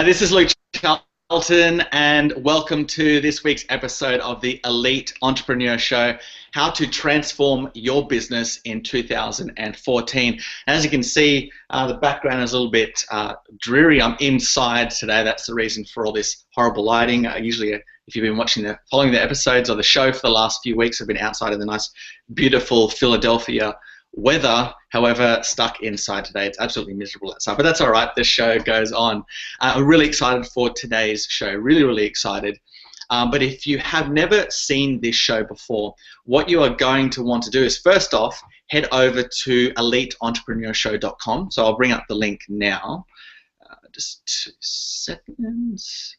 This is Luke Charlton, and welcome to this week's episode of the Elite Entrepreneur Show, how to transform your business in 2014. As you can see, the background is a little bit dreary. I'm inside today. That's the reason for all this horrible lighting. Usually, if you've been following the episodes of the show for the last few weeks, I've been outside in the nice, beautiful Philadelphia weather. However, stuck inside today. It's absolutely miserable outside, but that's all right. The show goes on. I'm really excited for today's show. Really excited. But if you have never seen this show before, what you are going to want to do is, first off, head over to eliteentrepreneursshow.com. So I'll bring up the link now. Just 2 seconds.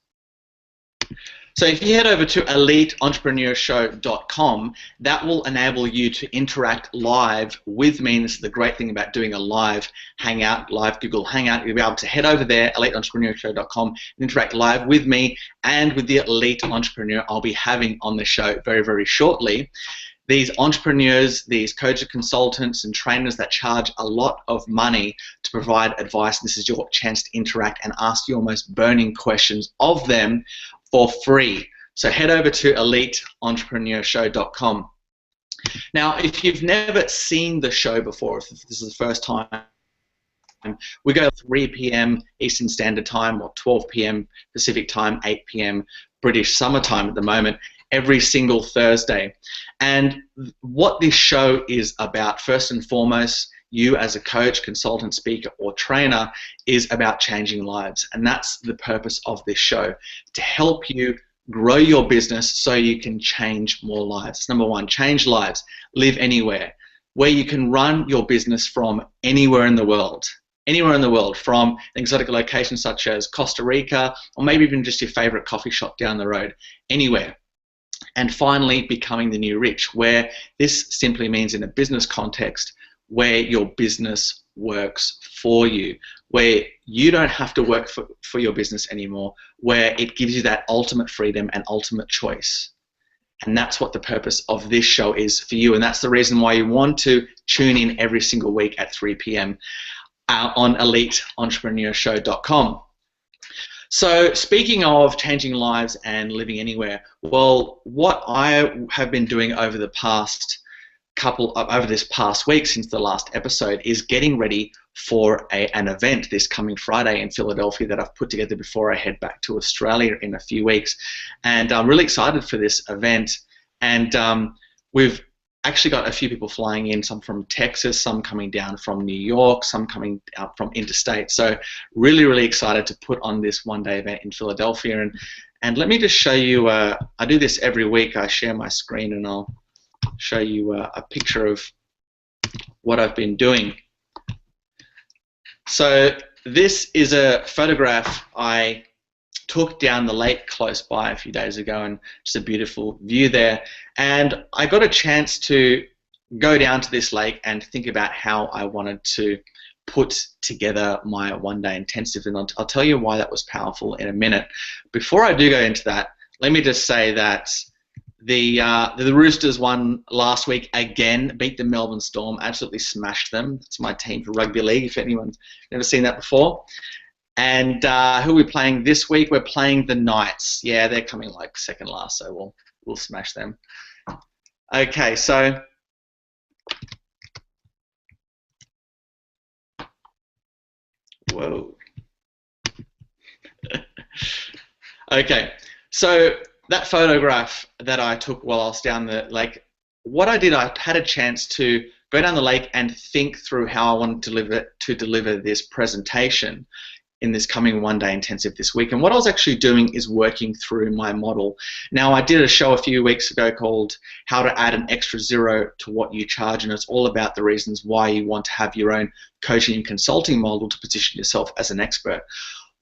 So if you head over to eliteentrepreneursshow.com, that will enable you to interact live with me. And this is the great thing about doing a live hangout, live Google Hangout. You'll be able to head over there, eliteentrepreneursshow.com, and interact live with me and with the elite entrepreneur I'll be having on the show very shortly. These entrepreneurs, these coaches, consultants, and trainers that charge a lot of money to provide advice, this is your chance to interact and ask your most burning questions of them for free. So head over to eliteentrepreneursshow.com. Now, if you've never seen the show before, if this is the first time, we go 3 p.m. Eastern Standard Time or 12 p.m. Pacific Time, 8 p.m. British Summer Time at the moment, every single Thursday. And what this show is about, first and foremost, you as a coach, consultant, speaker, or trainer, is about changing lives. And that's the purpose of this show, to help you grow your business so you can change more lives. Number one, change lives, live anywhere, where you can run your business from anywhere in the world. Anywhere in the world, from exotic locations such as Costa Rica, or maybe even just your favorite coffee shop down the road, anywhere. And finally, becoming the new rich, where this simply means, in a business context, where your business works for you, where you don't have to work for your business anymore, where it gives you that ultimate freedom and ultimate choice. And that's what the purpose of this show is for you, and that's the reason why you want to tune in every single week at 3 p.m. On eliteentrepreneursshow.com. So speaking of changing lives and living anywhere, well, what I have been doing over this past week since the last episode is getting ready for an event this coming Friday in Philadelphia that I've put together before I head back to Australia in a few weeks. And I'm really excited for this event. And we've actually got a few people flying in, some from Texas, some coming down from New York, some coming out from interstate. So really excited to put on this one-day event in Philadelphia. And let me just show you, I do this every week. I share my screen and I'll show you a picture of what I've been doing. So this is a photograph I took down the lake close by a few days ago, and just a beautiful view there. And I got a chance to go down to this lake and think about how I wanted to put together my one-day intensive, and I'll tell you why that was powerful in a minute. Before I do go into that, let me just say that the Roosters won last week again, beat the Melbourne Storm, absolutely smashed them. It's my team for rugby league, if anyone's never seen that before. And who are we playing this week? We're playing the Knights. Yeah, they're coming like second last, so we'll smash them. Okay, so whoa. Okay, so that photograph that I took while I was down the lake, what I did, I had a chance to go down the lake and think through how I wanted to deliver this presentation in this coming one-day intensive this week. And what I was actually doing is working through my model. Now, I did a show a few weeks ago called How to Add an Extra Zero to What You Charge, and it's all about the reasons why you want to have your own coaching and consulting model to position yourself as an expert.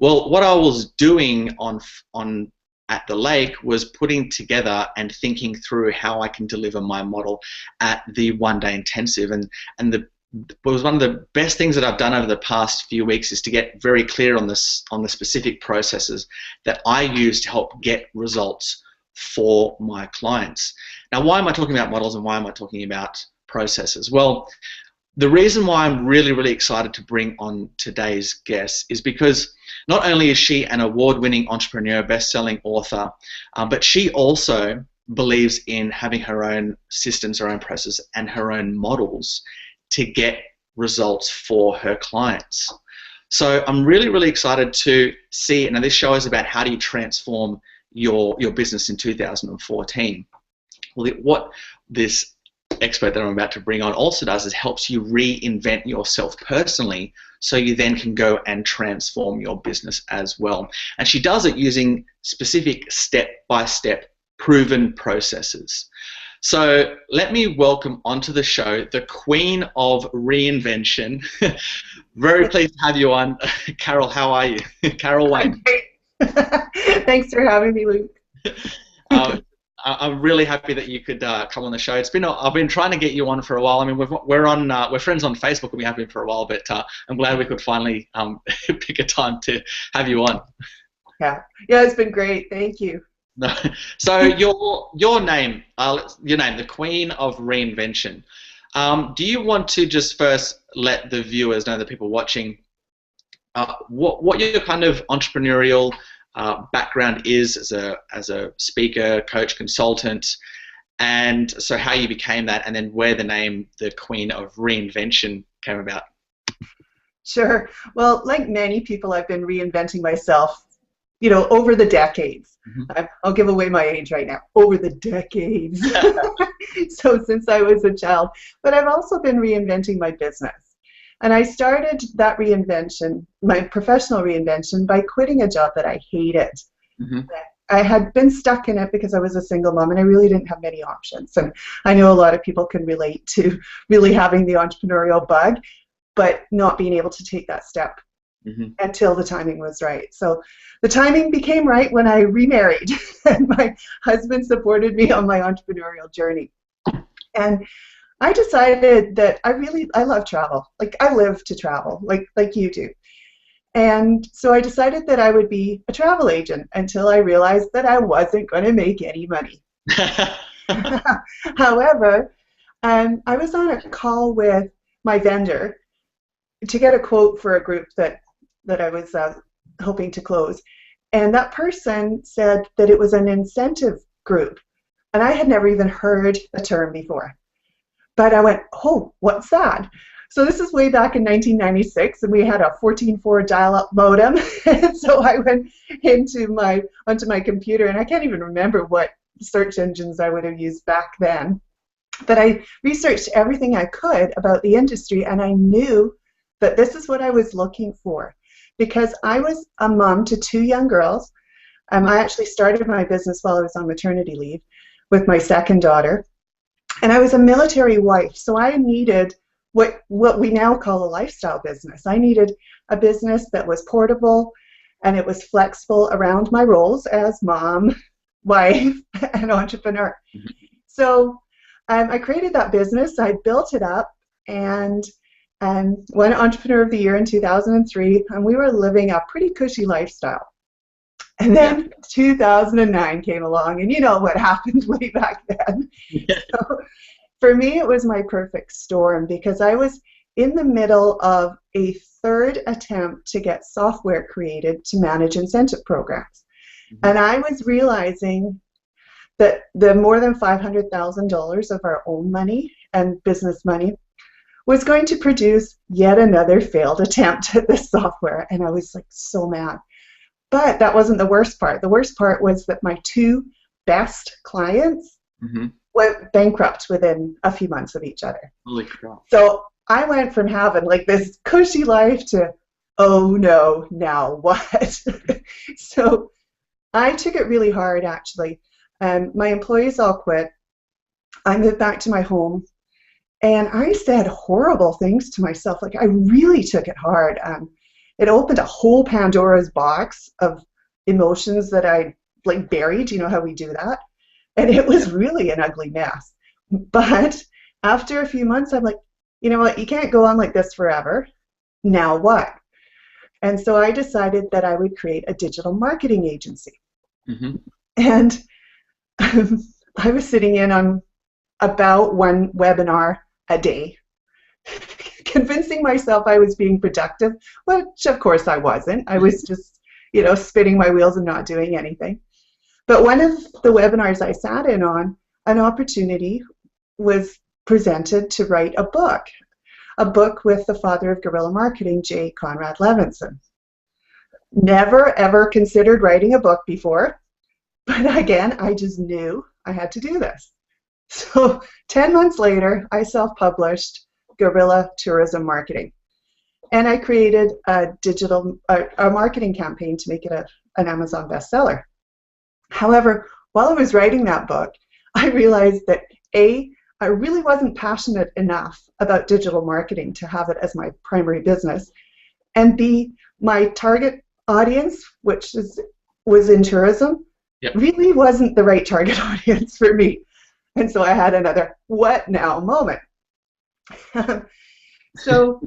Well, what I was doing at the lake was putting together and thinking through how I can deliver my model at the one-day intensive. And it was one of the best things that I've done over the past few weeks is to get very clear on the specific processes that I use to help get results for my clients. Now, why am I talking about models and why am I talking about processes? Well, the reason why I'm really, really excited to bring on today's guest is because not only is she an award-winning entrepreneur, best-selling author, but she also believes in having her own systems, her own processes, and her own models to get results for her clients. So I'm really, really excited to see, now this show is about how do you transform your business in 2014. Well, what this expert that I'm about to bring on also does is helps you reinvent yourself personally so you then can go and transform your business as well. And she does it using specific step-by-step proven processes. So let me welcome onto the show the Queen of Reinvention. Very pleased to have you on. Carol, how are you? Carol Wain. Thanks for having me, Luke. I'm really happy that you could come on the show. I've been trying to get you on for a while. I mean, we're friends on Facebook and we have been for a while, but I'm glad we could finally pick a time to have you on. Yeah, it's been great. Thank you. So your name, the Queen of Reinvention. Do you want to just first let the viewers know, the people watching, what your kind of entrepreneurial background is as a speaker, coach, consultant, and so how you became that, and then where the name the Queen of Reinvention came about? Sure. Well, like many people, I've been reinventing myself, over the decades. Mm-hmm. I'll give away my age right now. Over the decades. So since I was a child. But I've also been reinventing my business. And I started that reinvention, my professional reinvention, by quitting a job that I hated. Mm-hmm. I had been stuck in it because I was a single mom and I really didn't have many options. And I know a lot of people can relate to really having the entrepreneurial bug, but not being able to take that step until the timing was right. So the timing became right when I remarried and my husband supported me on my entrepreneurial journey. And I decided that I love travel. Like I live to travel, like you do. And so I decided that I would be a travel agent until I realized that I wasn't going to make any money. However, I was on a call with my vendor to get a quote for a group that I was hoping to close. And that person said that it was an incentive group. And I had never even heard the term before. But I went, oh, what's that? So this is way back in 1996, and we had a 14.4 dial-up modem. And so I went onto my computer, and I can't even remember what search engines I would have used back then. But I researched everything I could about the industry, and I knew that this is what I was looking for. Because I was a mom to 2 young girls. I actually started my business while I was on maternity leave with my second daughter. And I was a military wife, so I needed what we now call a lifestyle business. I needed a business that was portable and it was flexible around my roles as mom, wife, and entrepreneur. Mm-hmm. So I created that business, I built it up, and won Entrepreneur of the Year in 2003, and we were living a pretty cushy lifestyle. And then 2009 came along, and you know what happened way back then. Yeah. So for me, it was my perfect storm because I was in the middle of a 3rd attempt to get software created to manage incentive programs. Mm-hmm. And I was realizing that the more than $500,000 of our own money and business money was going to produce yet another failed attempt at this software. And I was like so mad. But that wasn't the worst part. The worst part was that my 2 best clients went bankrupt within a few months of each other. Holy crap. So I went from having like this cushy life to, oh no, now what? So I took it really hard actually. My employees all quit. I moved back to my home. And I said horrible things to myself. Like I really took it hard. It opened a whole Pandora's box of emotions that I like buried. You know how we do that? And it was really an ugly mess. But after a few months, I'm like, you know what? You can't go on like this forever. Now what? And so I decided that I would create a digital marketing agency. Mm-hmm. And I was sitting in on about 1 webinar a day convincing myself I was being productive, which of course I wasn't. I was just, you know, spinning my wheels and not doing anything. But one of the webinars I sat in on, an opportunity was presented to write a book with the father of guerrilla marketing, J. Conrad Levinson. Never ever considered writing a book before, but again, I just knew I had to do this. So 10 months later, I self-published Guerrilla Tourism Marketing. And I created a marketing campaign to make it an Amazon bestseller. However, while I was writing that book, I realized that A, I really wasn't passionate enough about digital marketing to have it as my primary business, and B, my target audience, which was in tourism, really wasn't the right target audience for me. And so I had another what now moment. So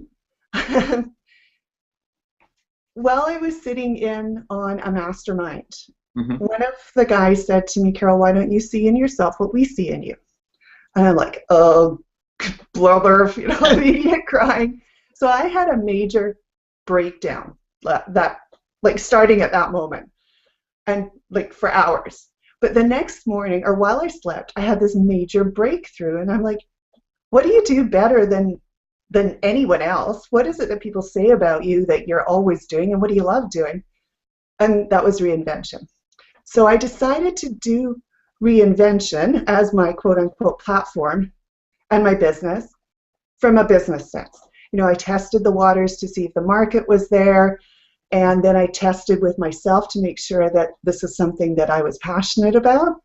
while I was sitting in on a mastermind, one of the guys said to me, Carol, why don't you see in yourself what we see in you? And I'm like, oh, blubber, you know, an idiot crying. So I had a major breakdown, that like starting at that moment, and like for hours. But the next morning, or while I slept, I had this major breakthrough, and I'm like, what do you do better than anyone else? What is it that people say about you that you're always doing, and what do you love doing? And that was reinvention. So I decided to do reinvention as my quote-unquote platform and my business from a business sense. You know, I tested the waters to see if the market was there, and then I tested with myself to make sure that this is something that I was passionate about,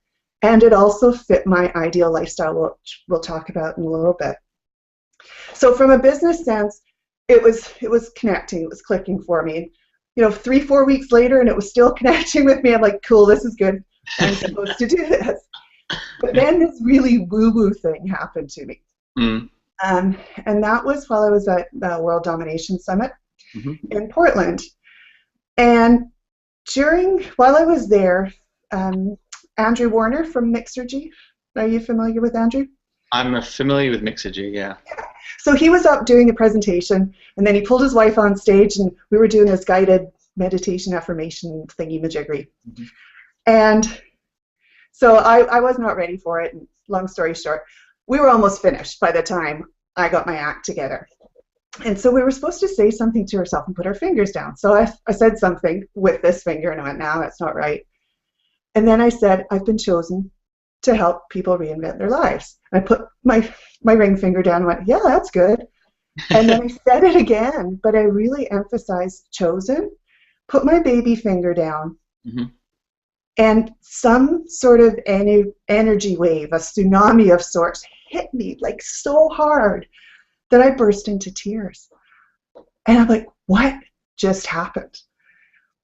and it also fit my ideal lifestyle, which we'll talk about in a little bit. So from a business sense, it was connecting, it was clicking for me. You know, 3-4 weeks later, and it was still connecting with me. I'm like, cool, this is good. I'm supposed to do this. But then this really woo-woo thing happened to me. And that was while I was at the World Domination Summit in Portland. And while I was there, Andrew Warner from Mixergy, are you familiar with Andrew? I'm familiar with Mixergy, yeah. So he was up doing a presentation, and then he pulled his wife on stage, and we were doing this guided meditation affirmation thingy-majiggery. And so I was not ready for it. And long story short, we were almost finished by the time I got my act together. And so we were supposed to say something to ourselves and put our fingers down. So I said something with this finger, and I went, no, that's not right. And then I said, I've been chosen to help people reinvent their lives. I put my ring finger down and went, yeah, that's good. And then I said it again, but I really emphasized chosen, put my baby finger down, and some sort of energy wave, a tsunami of sorts, hit me like so hard that I burst into tears. And I'm like, what just happened?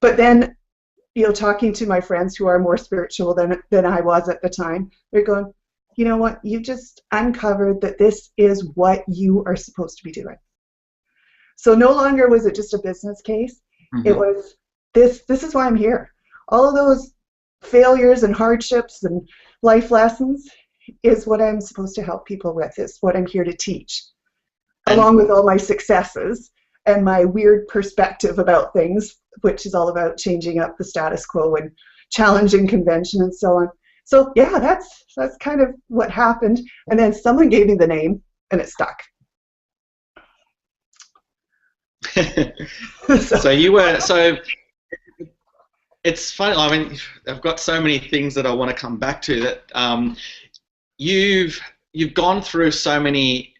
But then, you know, talking to my friends who are more spiritual than I was at the time, they're going, you know what, you just uncovered that this is what you are supposed to be doing. So no longer was it just a business case. It was, this is why I'm here. All of those failures and hardships and life lessons is what I'm supposed to help people with, is what I'm here to teach, along with all my successes and my weird perspective about things, which is all about changing up the status quo and challenging convention and so on. So yeah, that's kind of what happened. And then someone gave me the name, and it stuck. So it's funny. I mean, I've got so many things that I want to come back to. That you've gone through so many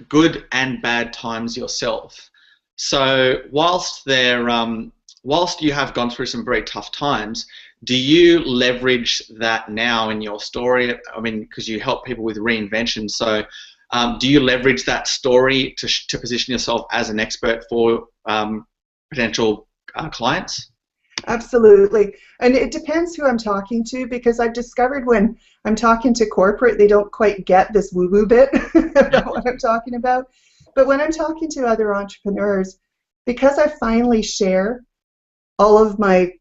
good and bad times yourself. So whilst you have gone through some very tough times, do you leverage that now in your story? I mean, because you help people with reinvention. So do you leverage that story to position yourself as an expert for potential clients? Absolutely. And it depends who I'm talking to, because I've discovered when I'm talking to corporate, they don't quite get this woo-woo bit about what I'm talking about. But when I'm talking to other entrepreneurs, because I finally share all of my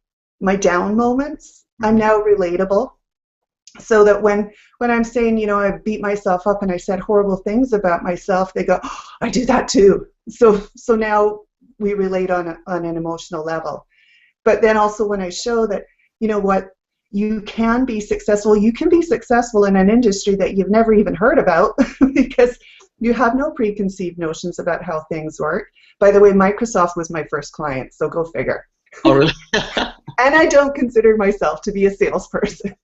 down moments, I'm now relatable. So that when I'm saying, I beat myself up and I said horrible things about myself, they go, oh, I do that too. So now we relate on an emotional level. But then also when I show that, what, you can be successful. You can be successful in an industry that you've never even heard about because you have no preconceived notions about how things work. By the way, Microsoft was my first client, so go figure. Oh, really? And I don't consider myself to be a salesperson.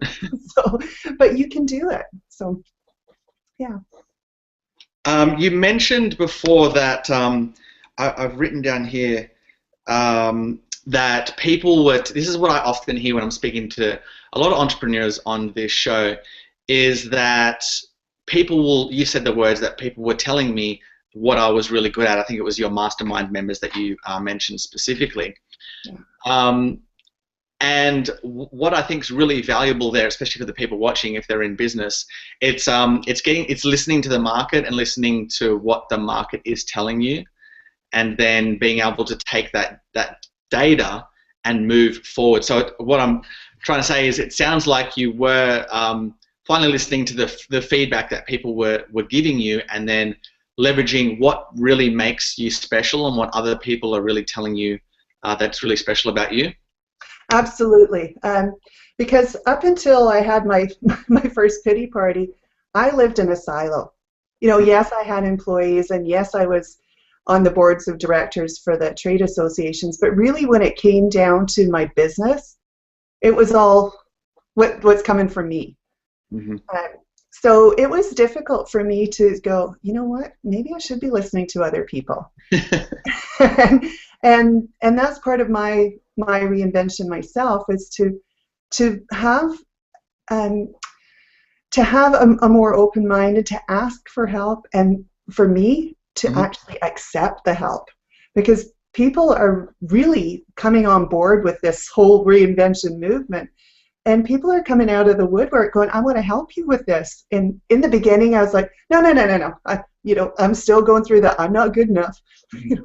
So, but you can do it. So, yeah. You mentioned before that I've written down here that people were. This is what I often hear when I'm speaking to a lot of entrepreneurs on this show, is that people will. You said the words that people were telling me what I was really good at. I think it was your mastermind members that you mentioned specifically. Yeah. And what I think is really valuable there, especially for the people watching, if they're in business, it's listening to the market and listening to what the market is telling you, and then being able to take that data and move forward. So what I'm trying to say is, it sounds like you were finally listening to the feedback that people were giving you, and then leveraging what really makes you special and what other people are really telling you that's really special about you. Absolutely. Because up until I had my first pity party, I lived in a silo. Yes, I had employees, and yes, I was on the boards of directors for the trade associations, but really when it came down to my business, it was all what's coming from me. Mm-hmm. So it was difficult for me to go, you know what, maybe I should be listening to other people. and that's part of my reinvention myself, is to have a more open mind, and to ask for help, and for me to mm-hmm. actually accept the help, because people are really coming on board with this whole reinvention movement, and people are coming out of the woodwork going, I want to help you with this. And in the beginning I was like, no, I'm still going through that, I'm not good enough. Mm-hmm.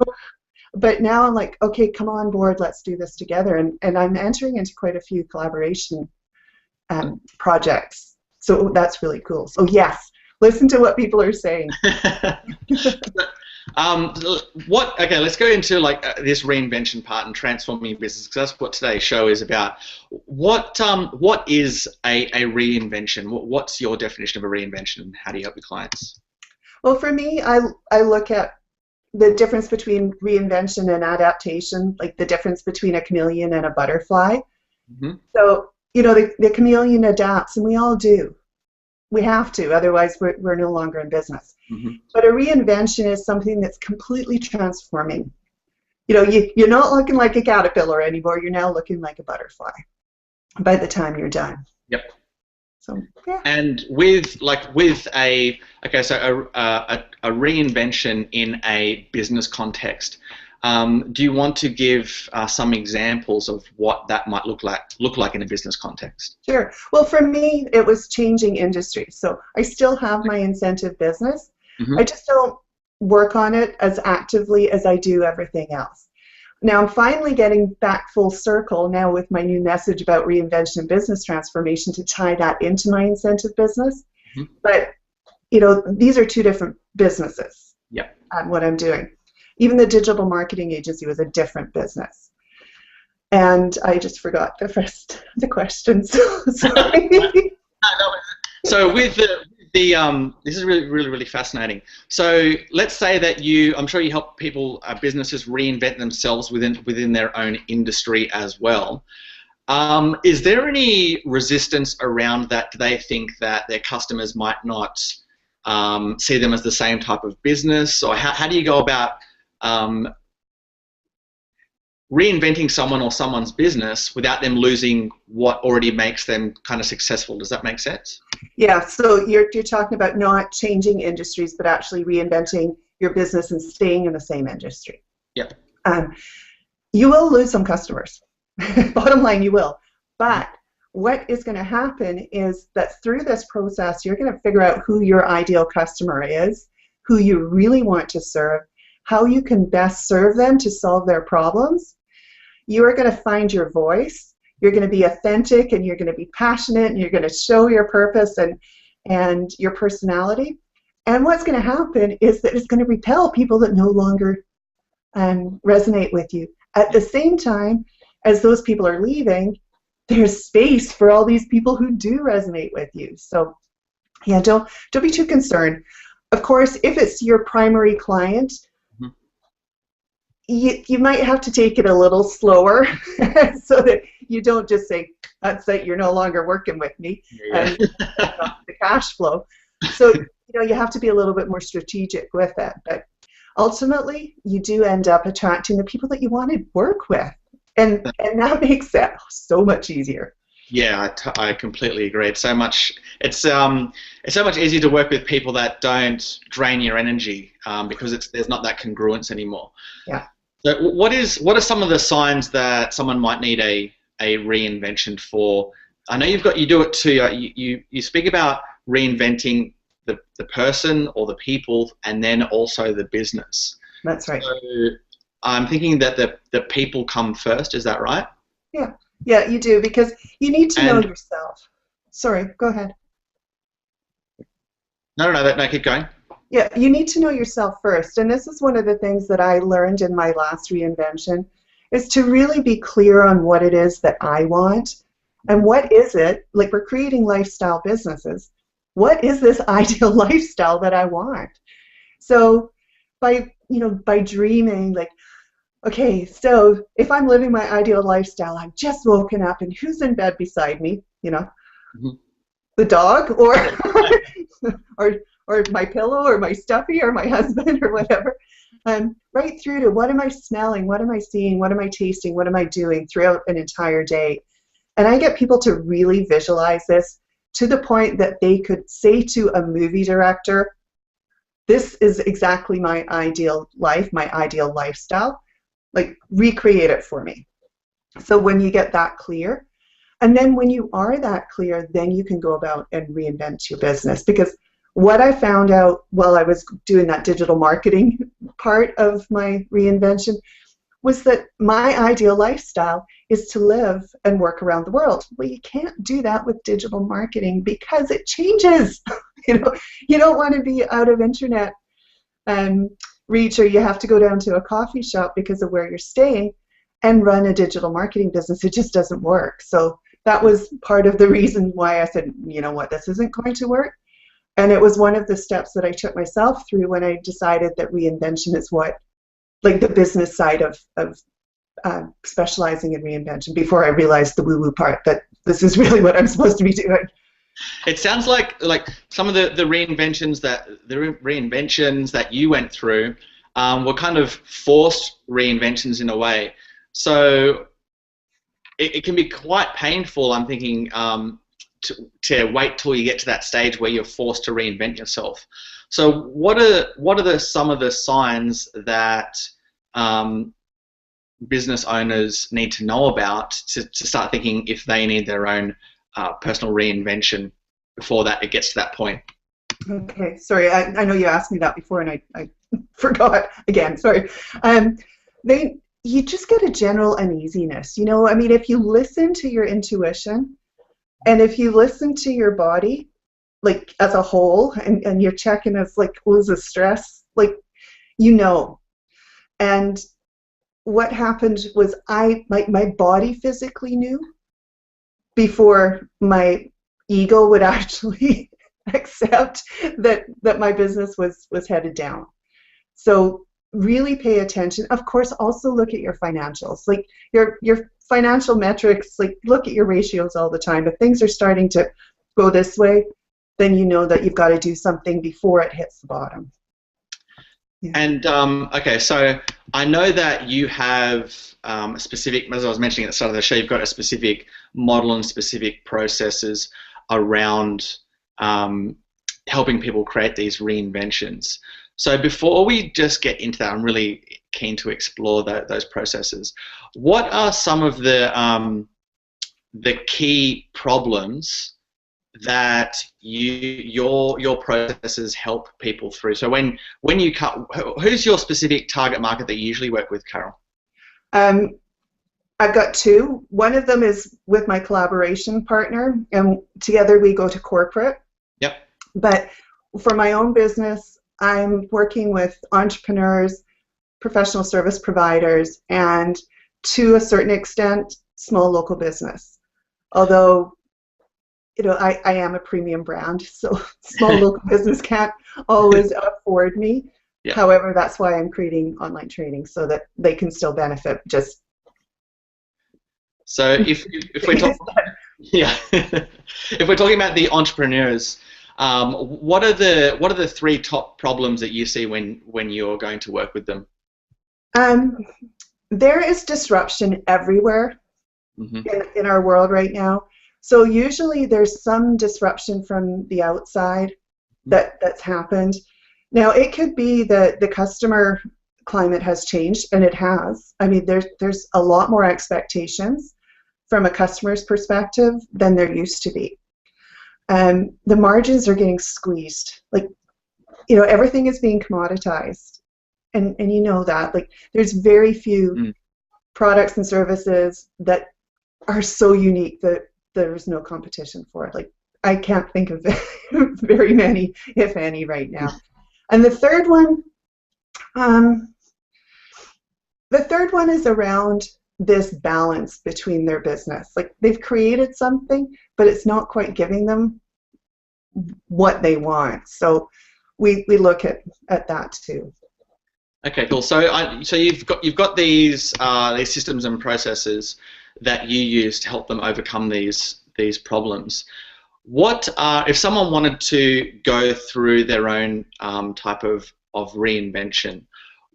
But now I'm like, okay, come on board, let's do this together. And I'm entering into quite a few collaboration projects. So that's really cool. So yes, listen to what people are saying. Okay, let's go into this reinvention part and transforming your business, because that's what today's show is about. What is a reinvention? What's your definition of a reinvention, and how do you help your clients? Well, for me, I look at the difference between reinvention and adaptation, like the difference between a chameleon and a butterfly. Mm-hmm. So, the chameleon adapts, and we all do. We have to, otherwise we're no longer in business. Mm-hmm. But a reinvention is something that's completely transforming. You're not looking like a caterpillar anymore, you're now looking like a butterfly by the time you're done. Yep. So, yeah. And with a reinvention in a business context, do you want to give some examples of what that might look like in a business context? Sure. Well, for me, it was changing industries. So I still have my incentive business. Mm-hmm. I just don't work on it as actively as I do everything else. Now I'm finally getting back full circle now with my new message about reinvention and business transformation to tie that into my incentive business. Mm-hmm. But, these are two different businesses. Yeah. What I'm doing. Even the digital marketing agency was a different business. And I just forgot the question. So sorry. So with this is really, really, really fascinating. So let's say that I'm sure you help people, businesses reinvent themselves within their own industry as well. Is there any resistance around that? Do they think that their customers might not see them as the same type of business? Or how do you go about reinventing someone or someone's business without them losing what already makes them kind of successful? Does that make sense? Yeah, so you're talking about not changing industries, but actually reinventing your business and staying in the same industry. Yep. You will lose some customers. Bottom line, you will. But what is going to happen is that through this process, you're going to figure out who your ideal customer is, who you really want to serve, how you can best serve them to solve their problems. You are going to find your voice. you're going to be authentic, and you're going to be passionate, and you're going to show your purpose and your personality. And what's going to happen is that it's going to repel people that no longer resonate with you. At the same time as those people are leaving, there's space for all these people who do resonate with you. So yeah, don't be too concerned. Of course, if it's your primary client, you might have to take it a little slower so that you don't just say, that's it, you're no longer working with me, and the cash flow. So you have to be a little bit more strategic with it. But ultimately, you do end up attracting the people that you want to work with. And that makes it so much easier. Yeah, I completely agree. It's so much easier to work with people that don't drain your energy because there's not that congruence anymore. Yeah. So what are some of the signs that someone might need a reinvention for? I know you do it too. You speak about reinventing the person or the people, and then also the business. That's right. So I'm thinking that the people come first. Is that right? Yeah. Yeah, you do, because you need to know yourself. Sorry, go ahead. No, keep going. Yeah, you need to know yourself first, and this is one of the things that I learned in my last reinvention, is to really be clear on what it is that I want, and what is it, like we're creating lifestyle businesses, what is this ideal lifestyle that I want? So by dreaming, like, okay, so if I'm living my ideal lifestyle, I've just woken up, and who's in bed beside me? The dog, or or my pillow, or my stuffy, or my husband, or whatever. Right through to what am I smelling, what am I seeing, what am I tasting, what am I doing throughout an entire day. And I get people to really visualize this to the point that they could say to a movie director, this is exactly my ideal life, my ideal lifestyle. Like, recreate it for me. So when you get that clear, and then when you are that clear, then you can go about and reinvent your business. Because what I found out while I was doing that digital marketing part of my reinvention was that my ideal lifestyle is to live and work around the world. Well, you can't do that with digital marketing because it changes. You don't want to be out of internet reach, or you have to go down to a coffee shop because of where you're staying and run a digital marketing business. It just doesn't work. So that was part of the reason why I said, you know what, this isn't going to work. And it was one of the steps that I took myself through when I decided that reinvention is what, like the business side of specializing in reinvention, before I realized the woo-woo part, that this is really what I'm supposed to be doing. It sounds like some of the reinventions that you went through were kind of forced reinventions in a way. So it can be quite painful, I'm thinking, to wait till you get to that stage where you're forced to reinvent yourself. So what are some of the signs that business owners need to know about to start thinking if they need their own personal reinvention before that it gets to that point? Okay, sorry, I know you asked me that before, and I forgot again. Sorry. You just get a general uneasiness. I mean, if you listen to your intuition, and if you listen to your body, like as a whole, and you're checking as like, was the stress, like, and what happened was my body physically knew before my ego would actually accept that my business was headed down. So really pay attention. Of course, also look at your financials, like your financial metrics, like look at your ratios all the time. If things are starting to go this way, then you know that you've got to do something before it hits the bottom. Yeah. And okay, so I know that you have a specific, as I was mentioning at the start of the show, you've got a specific model and specific processes around helping people create these reinventions. So before we just get into that, I'm really keen to explore those processes. What are some of the key problems that your processes help people through? So when you who's your specific target market that you usually work with, Carol? I've got two. One of them is with my collaboration partner, and together we go to corporate. Yep. But for my own business, I'm working with entrepreneurs, professional service providers, and to a certain extent, small local business. Although, I am a premium brand, so small local business can't always afford me. Yeah. However, that's why I'm creating online training so that they can still benefit. So if we're talking, yeah, if we're talking about the entrepreneurs, what are the three top problems that you see when you're going to work with them? There is disruption everywhere Mm-hmm. in our world right now. So usually there's some disruption from the outside that's happened. Now it could be that the customer climate has changed, and it has. I mean, there's a lot more expectations from a customer's perspective than there used to be. The margins are getting squeezed. Like, everything is being commoditized, and you know that. Like, there's very few products and services that are so unique that there's no competition for it. Like, I can't think of very many, if any, right now. And the third one is around this balance between their business. Like, they've created something, but it's not quite giving them what they want. So we look at that too. Okay, cool. So you've got these systems and processes that you use to help them overcome these problems. What if someone wanted to go through their own type of reinvention?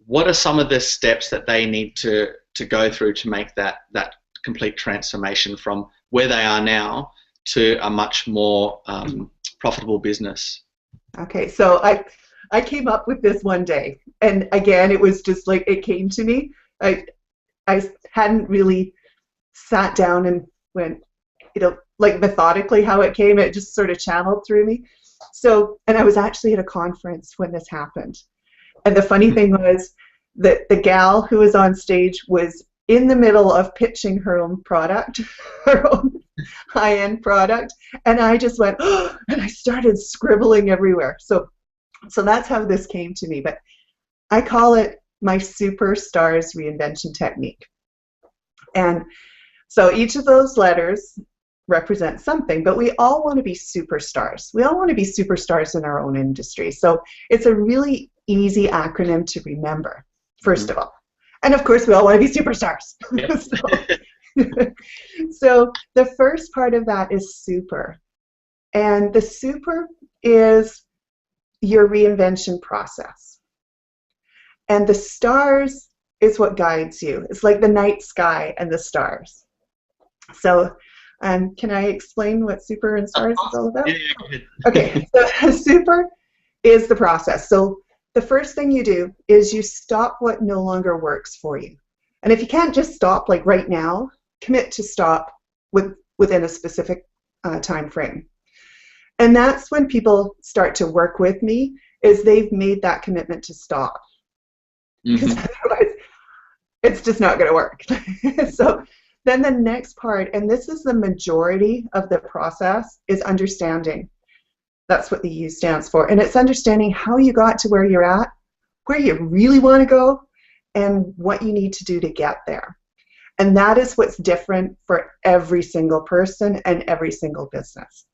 What are some of the steps that they need to go through to make that complete transformation from where they are now to a much more profitable business? Okay, so I came up with this one day, and again, it was just like it came to me. I hadn't really sat down and went, like methodically how it came. It just sort of channeled through me. So, and I was actually at a conference when this happened. And the funny thing was that the gal who was on stage was in the middle of pitching her own product, her own high-end product, and I just went, oh, and I started scribbling everywhere. So that's how this came to me. But I call it my superstars reinvention technique. And so each of those letters represent something, but we all want to be superstars. We all want to be superstars in our own industry. So it's a really easy acronym to remember, first of all. And of course, we all want to be superstars. Yeah. So the first part of that is super. And the super is your reinvention process. And the stars is what guides you. It's like the night sky and the stars. So can I explain what super and stars is all about? Yeah, go ahead. Okay, so super is the process. So the first thing you do is you stop what no longer works for you. And if you can't just stop like right now, commit to stop within a specific time frame. And that's when people start to work with me, is they've made that commitment to stop. Because otherwise it's just not going to work. So then the next part, and this is the majority of the process, is understanding. That's what the U stands for. And it's understanding how you got to where you're at, where you really want to go, and what you need to do to get there. And that is what's different for every single person and every single business.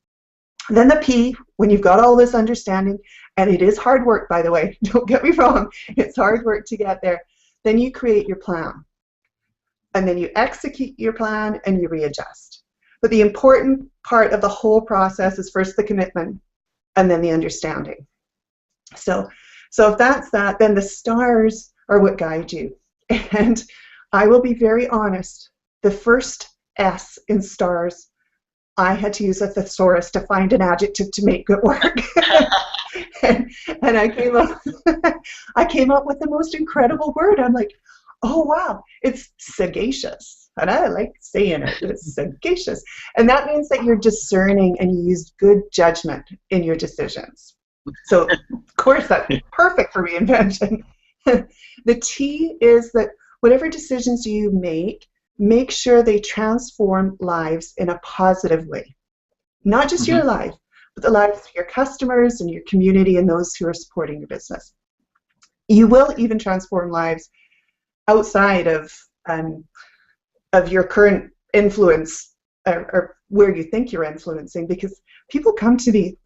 Then the P, when you've got all this understanding, and it is hard work, by the way, don't get me wrong, it's hard work to get there, then you create your plan. And then you execute your plan and you readjust. But the important part of the whole process is first the commitment and then the understanding. So if that's that, then the stars are what guide you. And I will be very honest, the first S in stars, I had to use a thesaurus to find an adjective to make it work. and I came up with the most incredible word. I'm like, oh wow, it's sagacious. And I like saying it, it's sagacious. And that means that you're discerning and you use good judgment in your decisions. So of course that's perfect for reinvention. The T is that whatever decisions you make, make sure they transform lives in a positive way. Not just your life, but the lives of your customers and your community and those who are supporting your business. You will even transform lives outside of your current influence or where you think you're influencing, because people come to me.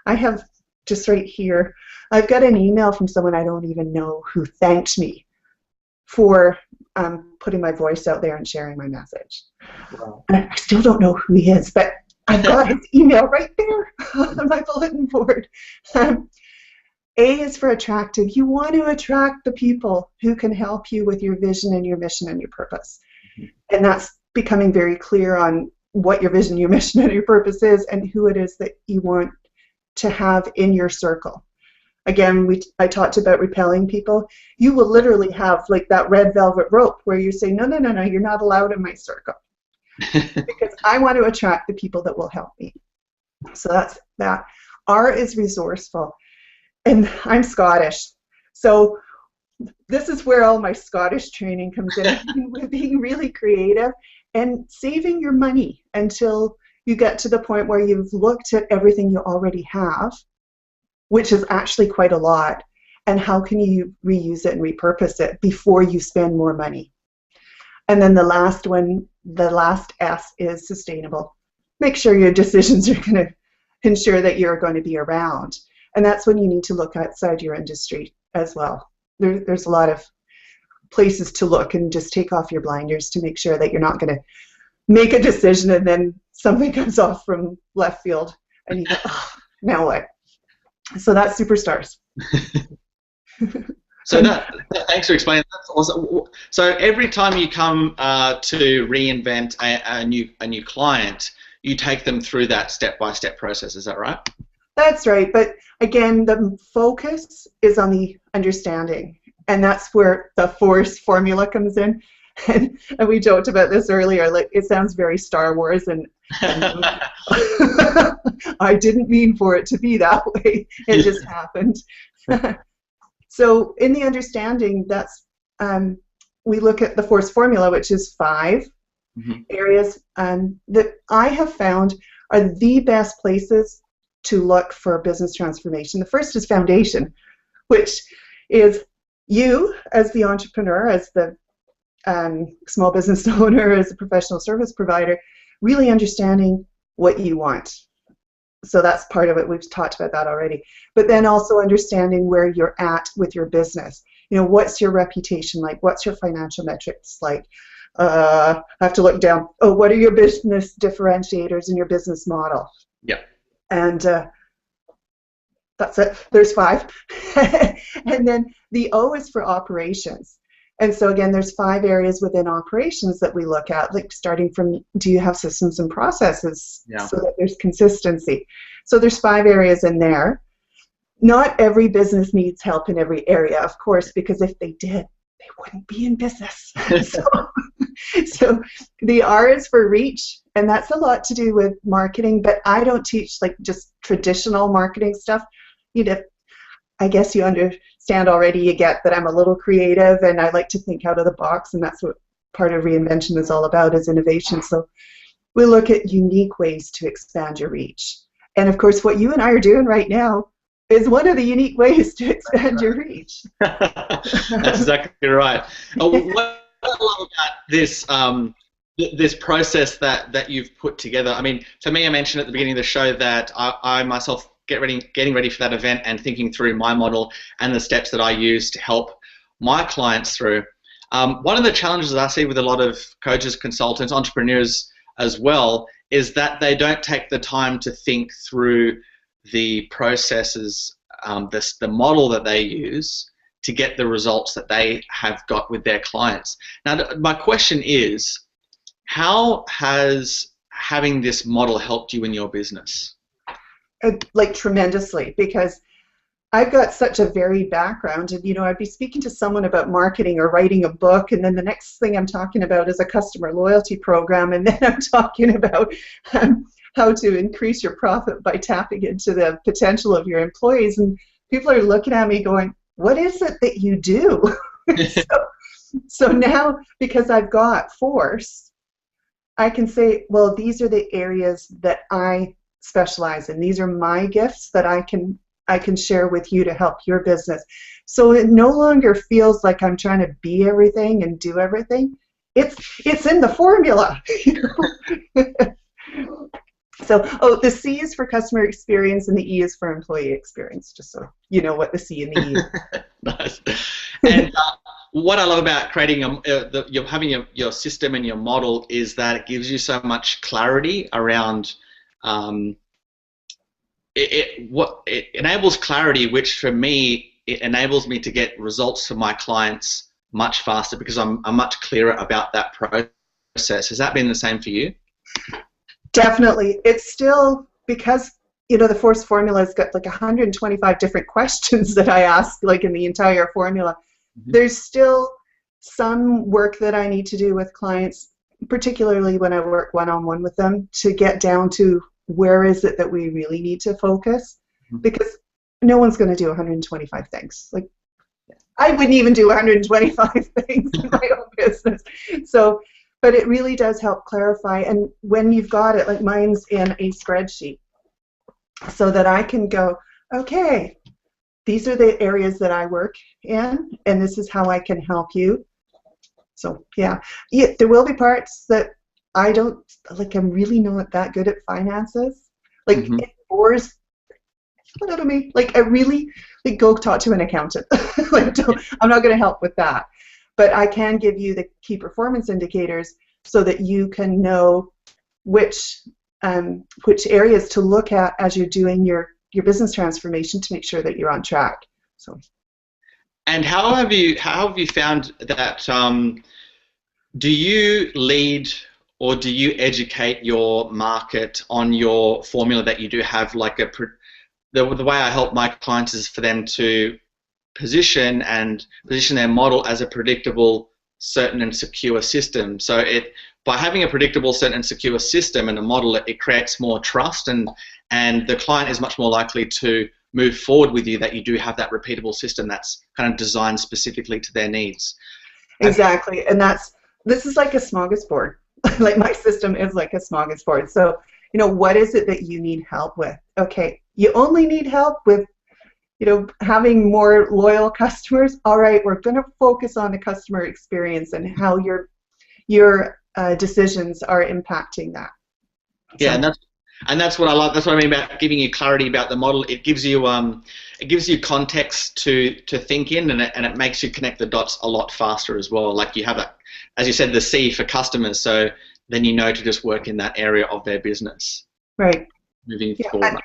I have just right here, I've got an email from someone I don't even know who thanked me for putting my voice out there and sharing my message. Wow. And I still don't know who he is, but I've got his email right there on my bulletin board. A is for attractive. You want to attract the people who can help you with your vision and your mission and your purpose. And that's becoming very clear on what your vision, your mission, and your purpose is, and who it is that you want to have in your circle. Again, I talked about repelling people. You will literally have like that red velvet rope where you say, no, you're not allowed in my circle. Because I want to attract the people that will help me. So that's that. R is resourceful. And I'm Scottish. So this is where all my Scottish training comes in. With being really creative and saving your money until you get to the point where you've looked at everything you already have, which is actually quite a lot, and how can you reuse it and repurpose it before you spend more money. And then the last one, the last S, is sustainable. Make sure your decisions are going to ensure that you're going to be around. And that's when you need to look outside your industry as well. There's a lot of places to look, and just take off your blinders to make sure that you're not going to make a decision and then something comes off from left field and you go, oh, now what? So that's superstars. So thanks for explaining that. Also, so every time you come to reinvent a new client, you take them through that step-by-step process. Is that right? That's right. But again, the focus is on the understanding, and that's where the force formula comes in. And we joked about this earlier. Like, it sounds very Star Wars, and I didn't mean for it to be that way. It just happened. So in the understanding, that's we look at the force formula, which is 5 areas that I have found are the best places to look for business transformation. The first is foundation, which is you as the entrepreneur, as the small business owner, as a professional service provider, really understanding what you want. So that's part of it. We've talked about that already. But then also understanding where you're at with your business. You know, what's your reputation like? What's your financial metrics like? I have to look down. Oh, what are your business differentiators in your business model? Yeah. And that's it. There's 5. And then the O is for operations. And so again, there's 5 areas within operations that we look at, like starting from, do you have systems and processes so that there's consistency? So there's 5 areas in there. Not every business needs help in every area, of course, because if they did, they wouldn't be in business. So the R is for reach, and that's a lot to do with marketing, but I don't teach like just traditional marketing stuff. You know, I guess you understand already, you get that I'm a little creative and I like to think out of the box, and that's what part of reinvention is all about, is innovation. So we look at unique ways to expand your reach. And of course, what you and I are doing right now is one of the unique ways to expand your reach. That's exactly right. What I love about this this process that you've put together, I mean, for me, I mentioned at the beginning of the show that I myself getting ready for that event and thinking through my model and the steps that I use to help my clients through. One of the challenges that I see with a lot of coaches, consultants, entrepreneurs as well, is that they don't take the time to think through the processes, the model that they use to get the results that they have got with their clients. Now, my question is, how has having this model helped you in your business? Like tremendously, because I've got such a varied background, and you know, I'd be speaking to someone about marketing or writing a book, and then the next thing I'm talking about is a customer loyalty program, and then I'm talking about how to increase your profit by tapping into the potential of your employees, and people are looking at me going, what is it that you do? So So now, because I've got force, I can say, well, these are the areas that I specialize in. These are my gifts that I can share with you to help your business. So it no longer feels like I'm trying to be everything and do everything. It's in the formula. So, the C is for customer experience and the E is for employee experience, just so you know what the C and the E is. Nice. And what I love about creating having your system and your model is that it gives you so much clarity around it enables clarity, which for me, it enables me to get results for my clients much faster because I'm much clearer about that process. Has that been the same for you? Definitely. It's still, because the force formula's got like 125 different questions that I ask, like in the entire formula. Mm-hmm. There's still some work that I need to do with clients, particularly when I work one-on-one with them, to get down to where is it that we really need to focus, mm-hmm. because no one's going to do 125 things. Like, I wouldn't even do 125 things in my own business. So, but it really does help clarify. And when you've got it, like mine's in a spreadsheet, so that I can go, okay, these are the areas that I work in, and this is how I can help you. So, yeah, there will be parts that I don't, like, I'm really not that good at finances. Like, mm-hmm. It bores a little me. Like, I really, like, go talk to an accountant. Like, I'm not going to help with that. But I can give you the key performance indicators so that you can know which areas to look at as you're doing your business transformation to make sure that you're on track. So. And how have you found that? Do you lead or do you educate your market on your formula that you do have? Like the way I help my clients is for them to position their model as a predictable, certain and secure system. So by having a predictable, certain and secure system and a model, it creates more trust, and the client is much more likely to move forward with you that you do have that repeatable system that's kind of designed specifically to their needs. Exactly, and this is like a smorgasbord. Like, my system is like a smorgasbord. So, what is it that you need help with? Okay, you only need help with having more loyal customers. All right, we're going to focus on the customer experience and how your decisions are impacting that. Yeah, and that's what I love. That's what I mean about giving you clarity about the model. It gives you context to think in, and it makes you connect the dots a lot faster as well. Like, you have that, as you said, the C for customers. So then you know to just work in that area of their business. Right. Moving forward.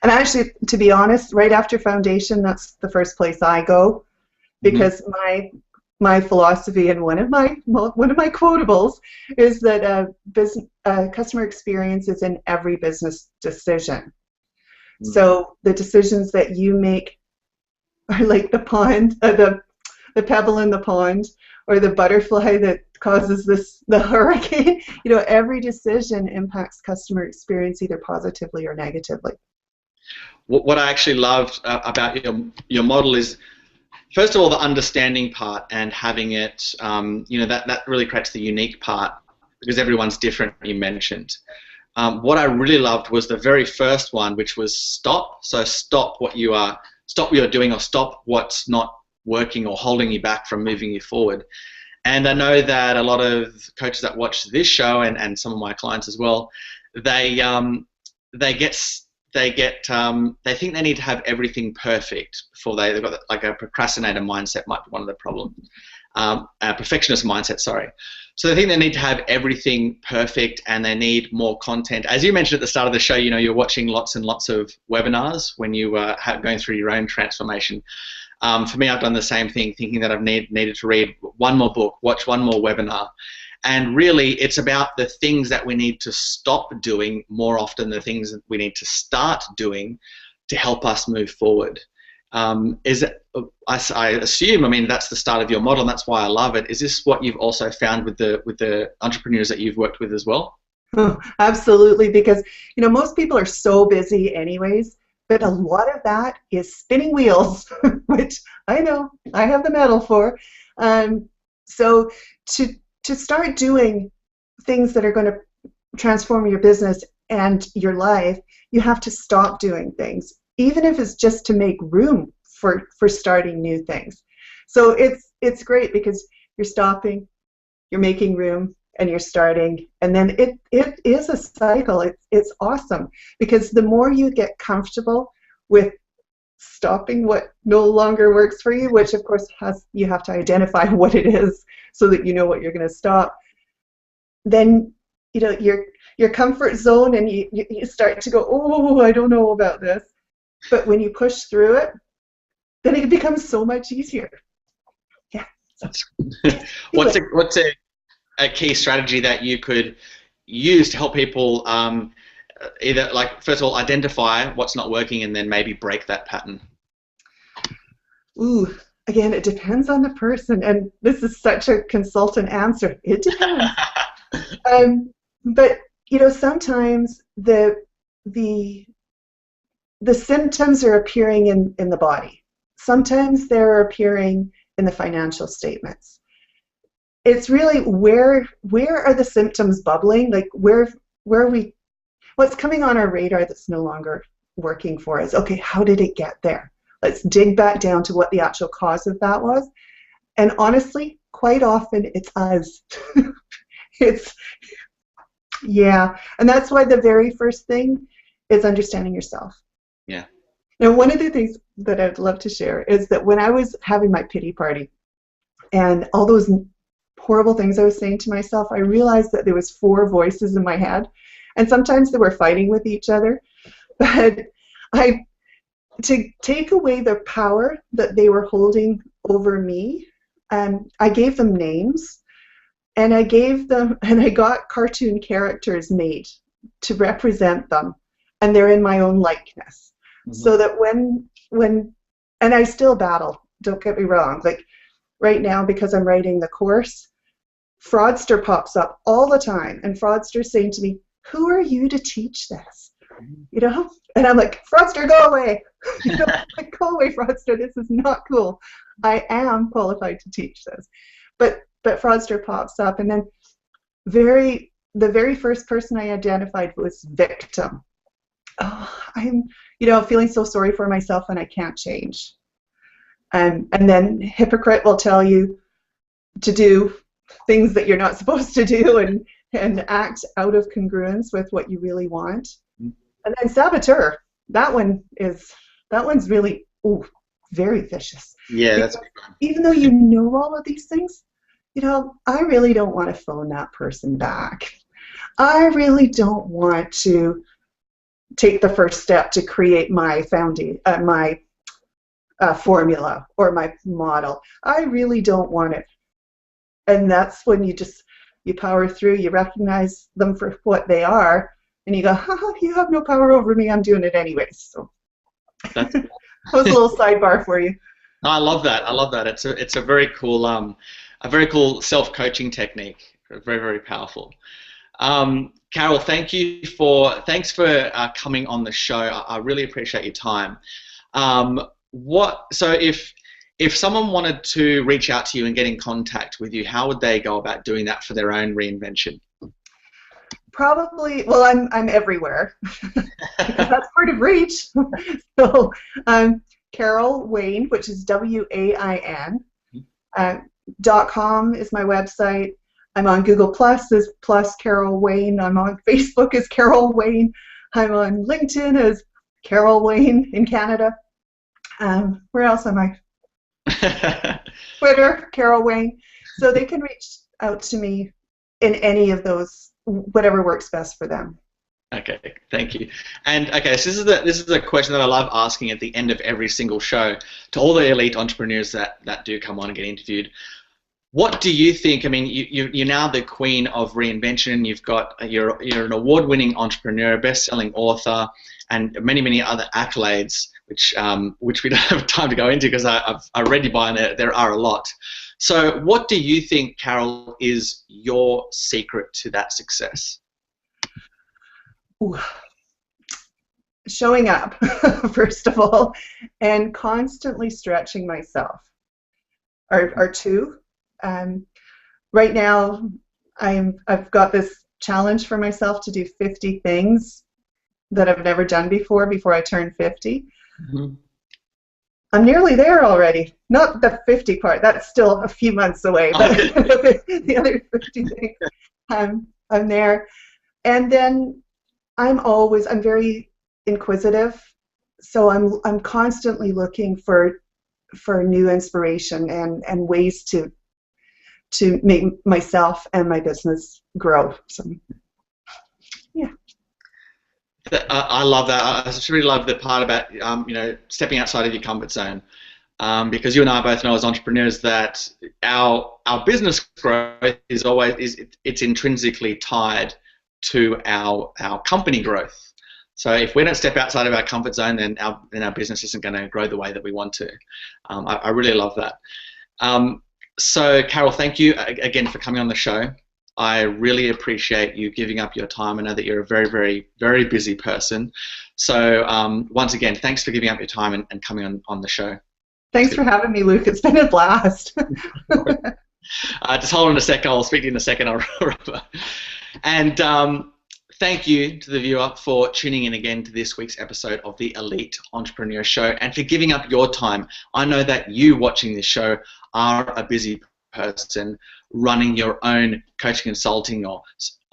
And actually, to be honest, right after foundation, that's the first place I go, because mm-hmm. my philosophy and one of my quotables is that customer experience is in every business decision. Mm-hmm. So the decisions that you make are like the pond, the pebble in the pond, or the butterfly that causes the hurricane. Every decision impacts customer experience either positively or negatively. What I actually loved about your model is, first of all, the understanding part and having it, that really creates the unique part, because everyone's different, you mentioned. What I really loved was the very first one, which was stop. So stop what you're doing, or stop what's not working or holding you back from moving you forward. And I know that a lot of coaches that watch this show, and some of my clients as well, they think they need to have everything perfect before they've got, like, a procrastinator mindset might be one of the problems. A perfectionist mindset, sorry. So they think they need to have everything perfect, and they need more content. As you mentioned at the start of the show, you're watching lots and lots of webinars when you going through your own transformation. For me, I've done the same thing, thinking that I've needed to read one more book, watch one more webinar. And really, it's about the things that we need to stop doing more often than the things that we need to start doing to help us move forward. I assume, that's the start of your model, and that's why I love it. Is this what you've also found with the entrepreneurs that you've worked with as well? Oh, absolutely, because most people are so busy anyways, but a lot of that is spinning wheels, which I know I have the medal for. So to start doing things that are going to transform your business and your life, you have to stop doing things, even if it's just to make room for starting new things. So it's great because you're stopping, you're making room, and you're starting, and then it is a cycle. It's awesome because the more you get comfortable with stopping what no longer works for you, which of course you have to identify what it is so that you know what you're going to stop, then your comfort zone, and you start to go, oh, I don't know about this. But when you push through it, then it becomes so much easier. Yeah. What's a key strategy that you could use to help people either, like, first of all, identify what's not working and then maybe break that pattern? Ooh, again, it depends on the person, and this is such a consultant answer. It depends. But sometimes the symptoms are appearing in the body. Sometimes they're appearing in the financial statements. It's really where are the symptoms bubbling? Like what's coming on our radar that's no longer working for us? Okay, how did it get there? Let's dig back down to what the actual cause of that was. And honestly, quite often it's us. Yeah, and that's why the very first thing is understanding yourself. Yeah. Now, one of the things that I'd love to share is that when I was having my pity party and all those horrible things I was saying to myself, I realized that there was 4 voices in my head, and sometimes they were fighting with each other. But to take away the power that they were holding over me, I gave them names, and I got cartoon characters made to represent them, and they're in my own likeness. Mm-hmm. So that and I still battle, don't get me wrong, like right now, because I'm writing the course, fraudster pops up all the time, and fraudster's saying to me, who are you to teach this? And I'm like, fraudster, go away. Like, go away, fraudster, this is not cool. I am qualified to teach this. But fraudster pops up, and then the very first person I identified was victim. Oh, I'm feeling so sorry for myself, and I can't change. And then hypocrite will tell you to do things that you're not supposed to do, and act out of congruence with what you really want. And then saboteur, that one's really very vicious. Yeah, because that's even though you know all of these things, I really don't want to phone that person back. I really don't want to take the first step to create my formula or my model. I really don't want it. And that's when you power through, you recognize them for what they are, and you go, you have no power over me, I'm doing it anyways. So that was a little sidebar for you. No, I love that. It's a very cool self-coaching technique. Very, very powerful. Carol, thanks for coming on the show. I really appreciate your time. So if someone wanted to reach out to you and get in contact with you, how would they go about doing that for their own reinvention? Probably, well, I'm everywhere because that's part of reach. So Carol Wain, which is WAIN, .com is my website. I'm on Google Plus as Plus Carol Wain. I'm on Facebook as Carol Wain. I'm on LinkedIn as Carol Wain in Canada. Where else am I? Twitter, Carol Wain. So they can reach out to me in any of those, whatever works best for them. Okay, thank you. And okay, so this is a question that I love asking at the end of every single show to all the elite entrepreneurs that do come on and get interviewed. What do you think? I mean, you're now the Queen of Reinvention. You're an award-winning entrepreneur, best-selling author, and many other accolades, which we don't have time to go into because I read your bio and there are a lot. So, what do you think, Carol, is your secret to that success? Ooh. Showing up, first of all, and constantly stretching myself are two. right now I've got this challenge for myself to do 50 things that I've never done before I turn 50. Mm-hmm. I'm nearly there already. Not the 50 part, that's still a few months away, but the other 50 things, I'm there. And then I'm very inquisitive, so I'm constantly looking for new inspiration and ways to make myself and my business grow. So, yeah. I love that. I just really love the part about stepping outside of your comfort zone, because you and I both know as entrepreneurs that our business growth is it's intrinsically tied to our company growth. So if we don't step outside of our comfort zone, then our business isn't going to grow the way that we want to. I really love that. So Carol, thank you again for coming on the show. I really appreciate you giving up your time. I know that you're a very, very, very busy person. So once again, thanks for giving up your time and coming on the show. Thanks for having me, Luke. It's been a blast. Just hold on a sec. I'll speak to you in a second. And thank you to the viewer for tuning in again to this week's episode of the Elite Entrepreneur Show and for giving up your time. I know that you watching this show are a busy person running your own coaching, consulting, or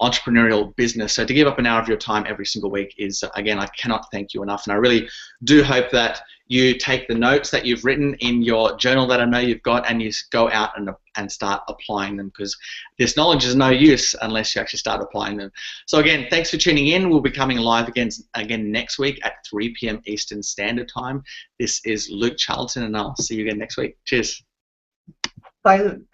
entrepreneurial business. So to give up an hour of your time every single week is, again, I cannot thank you enough. And I really do hope that you take the notes that you've written in your journal that I know you've got and you go out and start applying them, because this knowledge is no use unless you actually start applying them. So again, thanks for tuning in. We'll be coming live again next week at 3 p.m. Eastern Standard Time. This is Luke Charlton, and I'll see you again next week. Cheers. Bye, Luke.